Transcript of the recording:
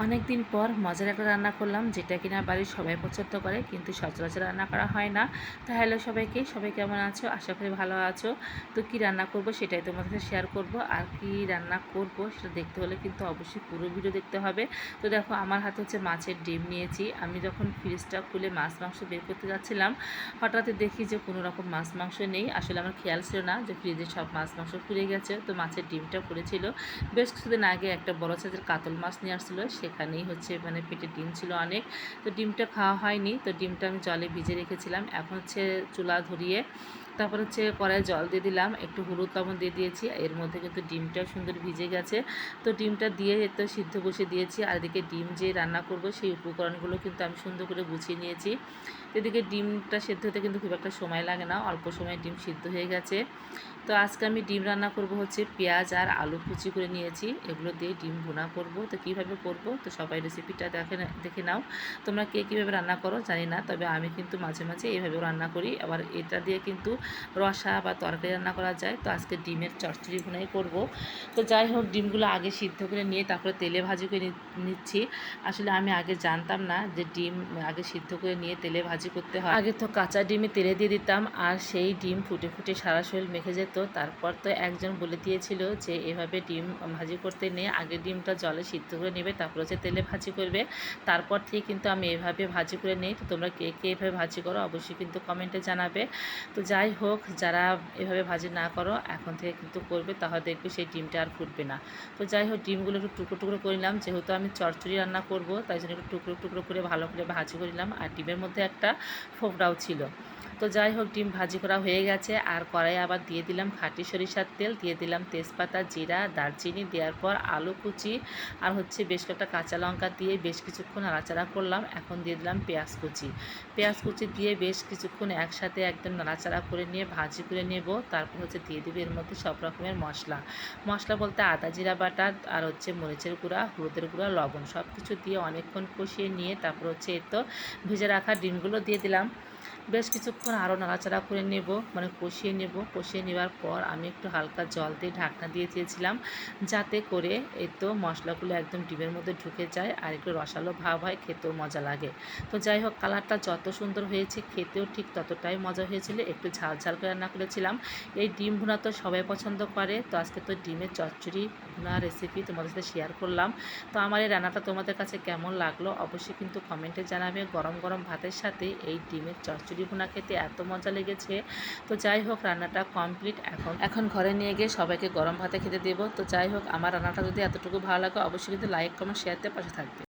অনেক দিন পর মজার একটা রান্না করলাম, যেটা কিনা বাড়ির সবাই পছন্দ করে, কিন্তু সচরাচর রান্না করা হয় না। তো হ্যালো সবাইকে, সবাই কেমন আছো? আশা করি ভালো আছো। তো কি রান্না করব সেটাই তোমাদের সাথে শেয়ার করব। আর কি রান্না করব সেটা দেখতে হলে কিন্তু অবশ্যই পুরো ভিডিও দেখতে হবে। তো দেখো, আমার হাতে হচ্ছে মাছের ডিম নিয়েছি। আমি যখন ফ্রিজটা খুলে মাছ মাংস বের করতে যাচ্ছিলাম, হঠাৎ দেখি যে কোনো রকম মাছ মাংস নেই। আসলে আমার খেয়াল ছিল না যে ফ্রিজে সব মাছ মাংস ফুরিয়ে গেছে। তো মাছের ডিমটা পড়েছিল। বেশ কিছুদিন আগে একটা বড় সাইজের কাতল মাছ নিয়ে আসছিলো, সেখানেই হচ্ছে পেটে ডিম ছিল অনেক। তো ডিমটা খাওয়া হয়নি, তো ডিমটা আমি জলে ভিজে রেখেছিলাম। এখন হচ্ছে চুলা ধরিয়ে তারপর হচ্ছে কড়াইয়ে জল দিয়ে দিলাম, একটু হলুদ লবণ দিয়ে দিয়েছি। এর মধ্যে কিন্তু ডিমটা সুন্দর ভিজে গেছে। তো ডিমটা দিয়ে তো সিদ্ধ বসিয়ে দিয়েছি। আর এদিকে ডিম যে রান্না করব সেই উপকরণগুলো কিন্তু আমি সুন্দর করে গুছিয়ে নিয়েছি। এদিকে ডিমটা সেদ্ধ হতে কিন্তু খুব একটা সময় লাগে না, অল্প সময়ে ডিম সিদ্ধ হয়ে গেছে। তো আজকে আমি ডিম রান্না করব হচ্ছে পেঁয়াজ আর আলু কুচি করে নিয়েছি, এগুলো দিয়ে ডিম ভুনা করব। তো কীভাবে করব তো সবাই রেসিপিটা দেখে নাও। তোমরা কে কীভাবে রান্না করো জানি না, তবে আমি কিন্তু মাঝে মাঝে এইভাবেও রান্না করি। আবার এটা দিয়ে কিন্তু রসা বা তরকারি রান্না করা যায়। তো আজকে ডিমের চচ্চড়ি ভুনাই করব। তো যাই হোক, ডিমগুলো আগে সিদ্ধ করে নিয়ে তারপরে তেলে ভাজি করে নিচ্ছি। আসলে আমি আগে জানতাম না যে ডিম আগে সিদ্ধ করে নিয়ে তেলে ভাজি করতে হয়। আগে তো কাঁচা ডিমে তেলে দিয়ে দিতাম, আর সেই ডিম ফুটে ফুটে সারা শরীর মেখে যেত। তারপর তো একজন বলে দিয়েছিল যে এভাবে ডিম ভাজি করতে নেই, আগে ডিমটা জলে সিদ্ধ করে নেবে, তারপর হচ্ছে তেলে ভাজি করবে। তারপর থেকে কিন্তু আমি এভাবে ভাজি করে নিই। তো তোমরা কে কে এভাবে ভাজি করো অবশ্যই কিন্তু কমেন্টে জানাবে। তো যাই হোক, যারা এভাবে ভাজি না করো এখন থেকে কিন্তু করবে, তাহলে দেখবে সেই ডিমটা আর ফুটবে না। তো যাই হোক, ডিমগুলো একটু টুকরো টুকরো করে নিলাম, যেহেতু আমি চচ্চড়ি রান্না করব তাই জন্য একটু টুকরো টুকরো করে ভালো করে ভাজি করে নিলাম। আর ডিমের মধ্যে একটা ফোকরাও ছিল। তো যাই হোক, ডিম ভাজি করা হয়ে গেছে। আর কড়াইয়ে আবার দিয়ে দিলাম খাঁটি সরিষার তেল, দিয়ে দিলাম তেজপাতা, জিরা, দারচিনি। দেওয়ার পর আলু কুচি আর হচ্ছে বেশ কয়েকটা কাঁচা লঙ্কা দিয়ে বেশ কিছুক্ষণ নাড়াচাড়া করলাম। এখন দিয়ে দিলাম পেঁয়াজ কুচি। পেঁয়াজ কুচি দিয়ে বেশ কিছুক্ষণ একসাথে একদম নাড়াচাড়া করে নিয়ে ভাজি করে নেব। তারপর হচ্ছে দিয়ে দেবো এর মধ্যে সব রকমের মশলা। মশলা বলতে আদা জিরা বাটা আর হচ্ছে মরিচের গুঁড়া, হলুদের গুঁড়া, লবণ, সব কিছু দিয়ে অনেকক্ষণ কষিয়ে নিয়ে তারপর হচ্ছে এই তো ভেজে রাখা ডিমগুলো দিয়ে দিলাম। বেশ কিছুক্ষণ আরও নাড়াচাড়া করে নেব, কষিয়ে নেব। কষিয়ে নেওয়ার পর আমি একটু হালকা জল দিয়ে ঢাকনা দিয়ে দিয়েছিলাম, যাতে করে এই তো মশলাগুলো একদম ডিমের মধ্যে ঢুকে যায় আর একটু রসালো ভাব হয়, খেতেও মজা লাগে। তো যাই হোক, কালারটা যত সুন্দর হয়েছে খেতেও ঠিক ততটাই মজা হয়েছিল। একটু ঝাল ঝাল করে রান্না করেছিলাম। এই ডিম ভুনা তো সবাই পছন্দ করে। তো আজকে তো ডিমের চচ্চড়ি ভুনা রেসিপি তোমাদের সাথে শেয়ার করলাম। তো আমার এই রান্নাটা তোমাদের কাছে কেমন লাগলো অবশ্যই কিন্তু কমেন্টে জানাবে। গরম গরম ভাতের সাথে এই ডিমের চচ্চড়ি ভুনা খেতে এত মজা লেগেছে। তো যাই হোক, রান্নাটা কমপ্লিট। এখন ঘরে নিয়ে গিয়ে সবাইকে গরম ভাতে খেতে দেবো। তো যাই হোক, আমার রান্নাটা যদি এতটুকু ভালো লাগে অবশ্যই কিন্তু লাইক কমেন্ট শেয়ার দিয়ে পাশে থাকবে।